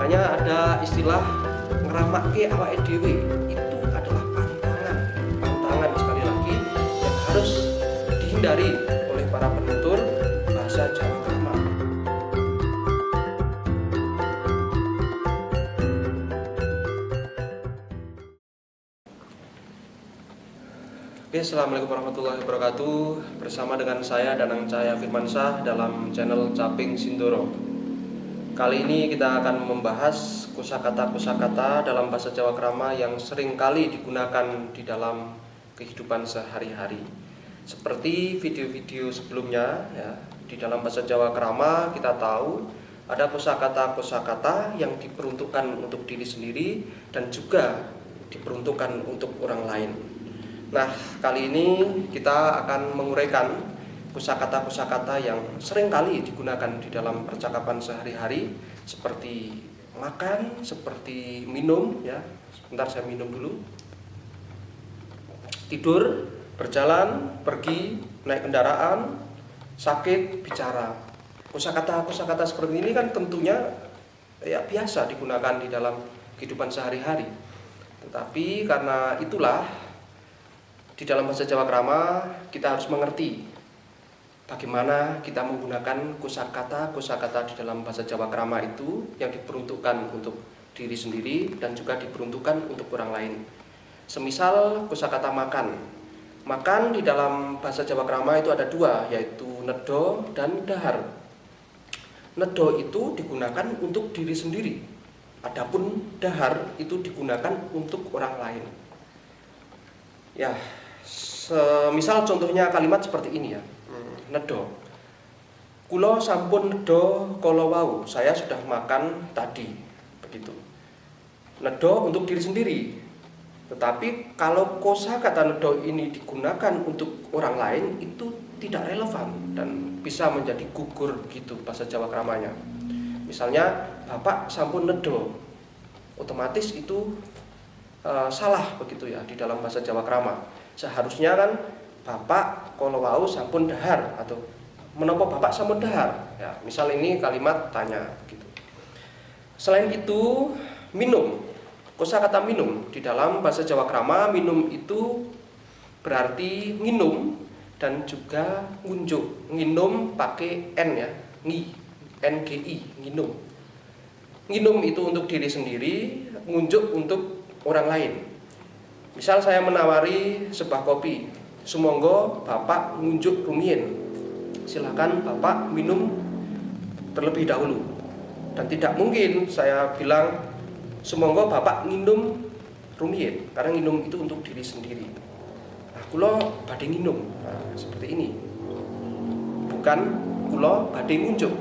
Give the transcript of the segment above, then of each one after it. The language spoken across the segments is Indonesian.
Makanya ada istilah ngeramake awake dhewe, itu adalah pantangan sekali lagi yang harus dihindari oleh para penutur bahasa Jawa Krama. Oke, assalamualaikum warahmatullahi wabarakatuh. Bersama dengan saya Danang Cahaya Firmansyah dalam channel Caping Sindoro. Kali ini kita akan membahas kosakata-kosakata dalam bahasa Jawa Krama yang sering kali digunakan di dalam kehidupan sehari-hari. Seperti video-video sebelumnya, ya, di dalam bahasa Jawa Krama kita tahu ada kosakata-kosakata yang diperuntukkan untuk diri sendiri dan juga diperuntukkan untuk orang lain. Nah, kali ini kita akan menguraikan kosakata-kosakata yang sering kali digunakan di dalam percakapan sehari-hari, seperti makan, seperti minum, ya. Sebentar saya minum dulu. Tidur, berjalan, pergi, naik kendaraan, sakit, bicara. Kosakata-kosakata seperti ini kan tentunya ya biasa digunakan di dalam kehidupan sehari-hari. Tetapi karena itulah di dalam bahasa Jawa Krama kita harus mengerti bagaimana kita menggunakan kosakata-kosakata di dalam bahasa Jawa Krama itu yang diperuntukkan untuk diri sendiri dan juga diperuntukkan untuk orang lain. Semisal kosakata makan. Makan di dalam bahasa Jawa Krama itu ada dua, yaitu nedo dan dahar. Nedo itu digunakan untuk diri sendiri. Adapun dahar itu digunakan untuk orang lain. Ya, semisal contohnya kalimat seperti ini ya. Nedo. Kulo sampun nedo kala wau, saya sudah makan tadi. Begitu. Nedo untuk diri sendiri. Tetapi kalau kosakata nedo ini digunakan untuk orang lain itu tidak relevan dan bisa menjadi gugur begitu bahasa Jawa Kramanya. Misalnya Bapak sampun nedo, otomatis itu salah begitu ya di dalam bahasa Jawa Krama. Seharusnya kan Bapak kalau wau sampun dahar atau menapa Bapak sampun dahar. Ya, misal ini kalimat tanya gitu. Selain itu, minum. Kosakata minum di dalam bahasa Jawa Krama, minum itu berarti minum dan juga ngunjuk. Nginum pakai n ya, NGI, nginum. Nginum itu untuk diri sendiri, ngunjuk untuk orang lain. Misal saya menawari sebuah kopi, sumangga Bapak ngunjuk rumiyin. Silakan Bapak minum terlebih dahulu. Dan tidak mungkin saya bilang sumangga Bapak nginum rumiyin, karena nginum itu untuk diri sendiri. Nah, kula badhe nginum. Nah, seperti ini. Bukan kula badhe ngunjuk.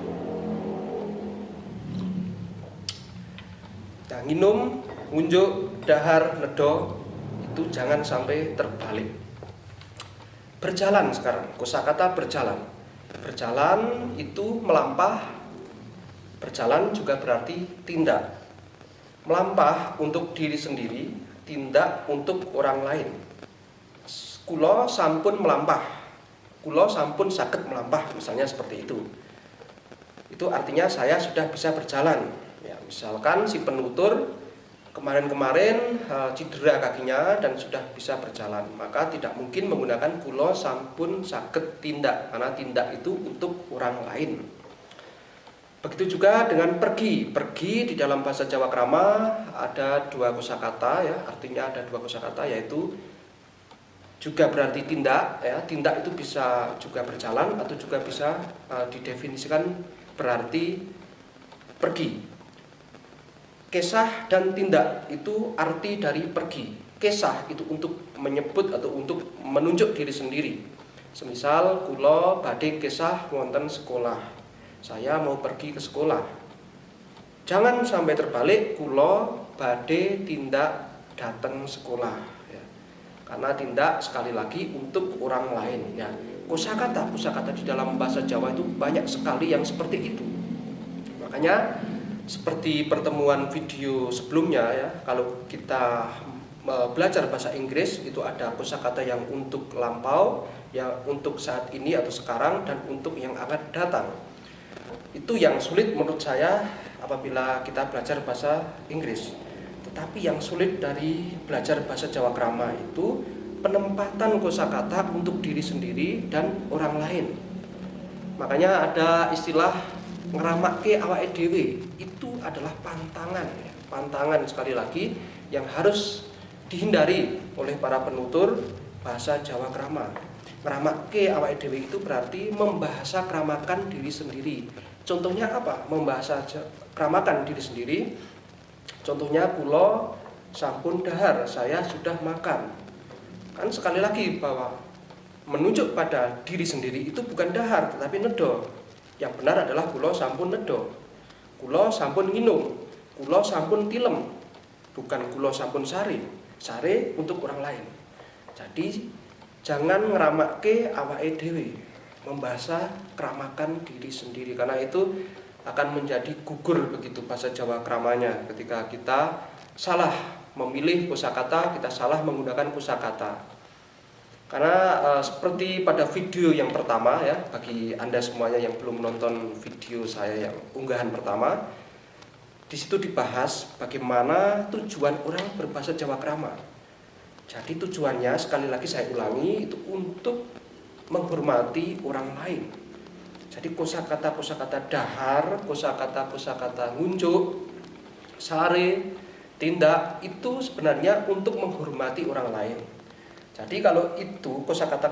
Nah, nginum, ngunjuk, dahar, nedo itu jangan sampai terbalik. Berjalan sekarang, kosakata berjalan. Berjalan itu melampah. Berjalan juga berarti tindak. Melampah untuk diri sendiri, tindak untuk orang lain. Kulo sampun melampah. Kulo sampun saged melampah, misalnya seperti itu. Itu artinya saya sudah bisa berjalan. Ya, misalkan si penutur kemarin-kemarin cedera kakinya dan sudah bisa berjalan, maka tidak mungkin menggunakan kulo sampun saged tindak, karena tindak itu untuk orang lain. Begitu juga dengan pergi. Pergi di dalam bahasa Jawa Krama ada dua kosakata ya, artinya ada dua kosakata, yaitu juga berarti tindak ya. Tindak itu bisa juga berjalan atau juga bisa didefinisikan berarti pergi. Kesah dan tindak itu arti dari pergi. Kesah itu untuk menyebut atau untuk menunjuk diri sendiri. Semisal kula badhe kesah wonten sekolah. Saya mau pergi ke sekolah. Jangan sampai terbalik kula badhe tindak datang sekolah ya. Karena tindak sekali lagi untuk orang lain ya. Kosakata di dalam bahasa Jawa itu banyak sekali yang seperti itu. Makanya seperti pertemuan video sebelumnya ya, kalau kita belajar bahasa Inggris itu ada kosakata yang untuk lampau, yang untuk saat ini atau sekarang, dan untuk yang akan datang. Itu yang sulit menurut saya apabila kita belajar bahasa Inggris. Tetapi yang sulit dari belajar bahasa Jawa Krama itu penempatan kosakata untuk diri sendiri dan orang lain. Makanya ada istilah ngeramake awake dhewe, itu adalah pantangan. Pantangan sekali lagi yang harus dihindari oleh para penutur bahasa Jawa Krama. Ngeramake awake dhewe itu berarti membahasa kramakan diri sendiri. Contohnya apa? Membahasa kramakan diri sendiri. Contohnya kula sampun dahar, saya sudah makan. Kan sekali lagi bahwa menunjuk pada diri sendiri itu bukan dahar tetapi nedo. Yang benar adalah kula sampun nedo. Kula sampun nginum. Kula sampun tilem. Bukan kula sampun sare. Sare untuk orang lain. Jadi jangan ngeramake awake dhewe, membahasa kramakan diri sendiri, karena itu akan menjadi gugur begitu bahasa Jawa Kramanya ketika kita salah memilih kosakata, kita salah menggunakan kosakata. Karena seperti pada video yang pertama ya, bagi Anda semuanya yang belum menonton video saya yang unggahan pertama, di situ dibahas bagaimana tujuan orang berbahasa Jawa Krama. Jadi tujuannya sekali lagi saya ulangi itu untuk menghormati orang lain. Jadi kosakata dahar, kosakata ngunjuk, sare, tindak itu sebenarnya untuk menghormati orang lain. Jadi kalau itu kosakata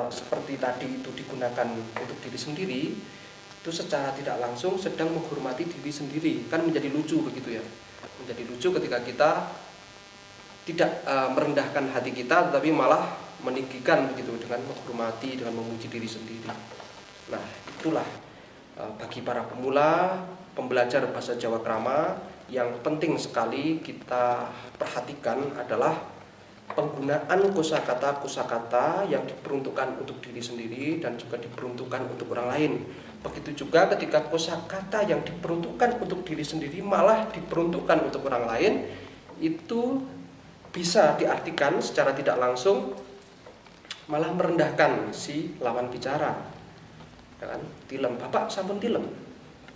seperti tadi itu digunakan untuk diri sendiri, itu secara tidak langsung sedang menghormati diri sendiri. Kan menjadi lucu begitu ya. Menjadi lucu ketika kita tidak merendahkan hati kita, tetapi malah meninggikan begitu dengan menghormati, dengan memuji diri sendiri. Nah, itulah bagi para pemula, pembelajar bahasa Jawa Krama yang penting sekali kita perhatikan adalah penggunaan kosakata yang diperuntukkan untuk diri sendiri dan juga diperuntukkan untuk orang lain. Begitu juga ketika kosakata yang diperuntukkan untuk diri sendiri malah diperuntukkan untuk orang lain, itu bisa diartikan secara tidak langsung malah merendahkan si lawan bicara. Ya kan? Tilem, bapak sampun tilem,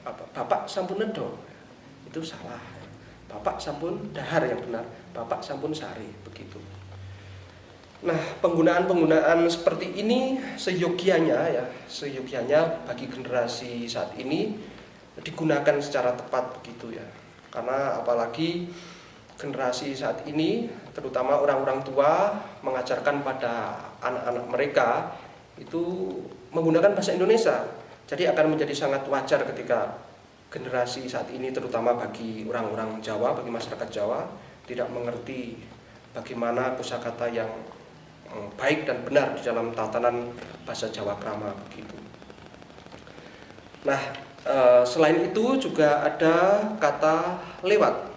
bapak sampun nedo, itu salah. Bapak sampun dahar yang benar, bapak sampun sari, begitu. Nah, penggunaan seperti ini seyogianya bagi generasi saat ini digunakan secara tepat begitu ya. Karena apalagi generasi saat ini, terutama orang-orang tua mengajarkan pada anak-anak mereka itu menggunakan bahasa Indonesia. Jadi akan menjadi sangat wajar ketika generasi saat ini, terutama bagi orang-orang Jawa, bagi masyarakat Jawa, tidak mengerti bagaimana kosakata yang baik dan benar di dalam tatanan bahasa Jawa Krama begitu. Nah, selain itu juga ada kata lewat.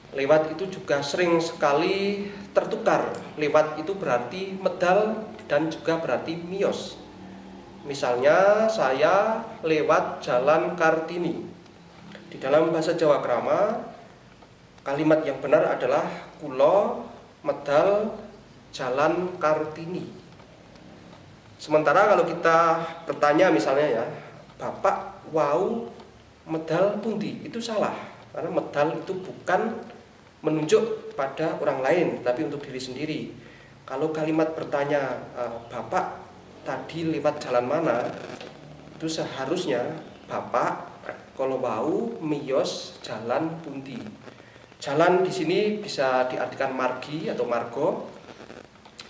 Lewat itu juga sering sekali tertukar. Lewat itu berarti medal dan juga berarti miyos. Misalnya saya lewat jalan Kartini. Di dalam bahasa Jawa Krama kalimat yang benar adalah kulo medal jalan Kartini. Sementara kalau kita bertanya misalnya ya, bapak wau medal pundi, itu salah. Karena medal itu bukan menunjuk pada orang lain, tapi untuk diri sendiri. Kalau kalimat bertanya, bapak tadi lewat jalan mana, itu seharusnya bapak kalau wau miyos jalan pundi. Jalan di sini bisa diartikan margi atau margo,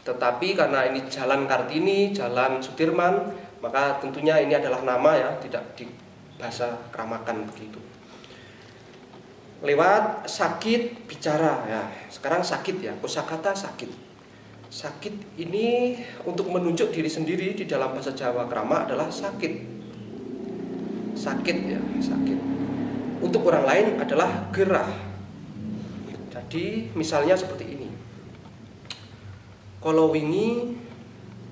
tetapi karena ini jalan Kartini, jalan Sudirman, maka tentunya ini adalah nama ya, tidak di bahasa kramakan begitu. Lewat sakit bicara ya. Sekarang sakit ya, kosakata sakit. Sakit ini untuk menunjuk diri sendiri di dalam bahasa Jawa Krama adalah sakit. Sakit ya, sakit. Untuk orang lain adalah gerah. Jadi misalnya seperti ini. Kalau wingi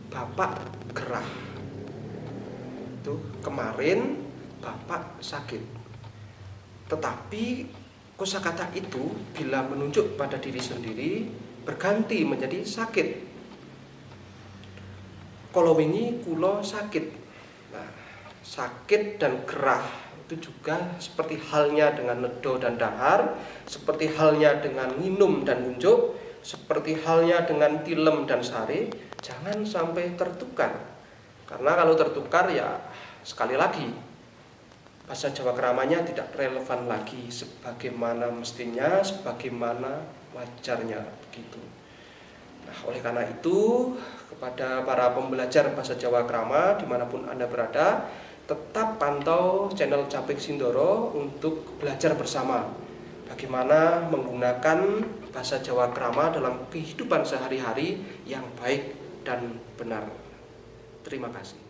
bapak gerah. Itu kemarin bapak sakit. Tetapi kosakata itu bila menunjuk pada diri sendiri berganti menjadi sakit. Kalau wingi kulo sakit. Nah, sakit dan gerah itu juga seperti halnya dengan nedo dan dahar, seperti halnya dengan nginum dan ngunjuk, seperti halnya dengan tilem dan sari, jangan sampai tertukar. Karena kalau tertukar ya sekali lagi bahasa Jawa Keramanya tidak relevan lagi sebagaimana mestinya, sebagaimana wajarnya begitu. Nah, oleh karena itu kepada para pembelajar bahasa Jawa Krama dimanapun Anda berada, tetap pantau channel Capik Sindoro untuk belajar bersama bagaimana menggunakan bahasa Jawa Krama dalam kehidupan sehari-hari yang baik dan benar. Terima kasih.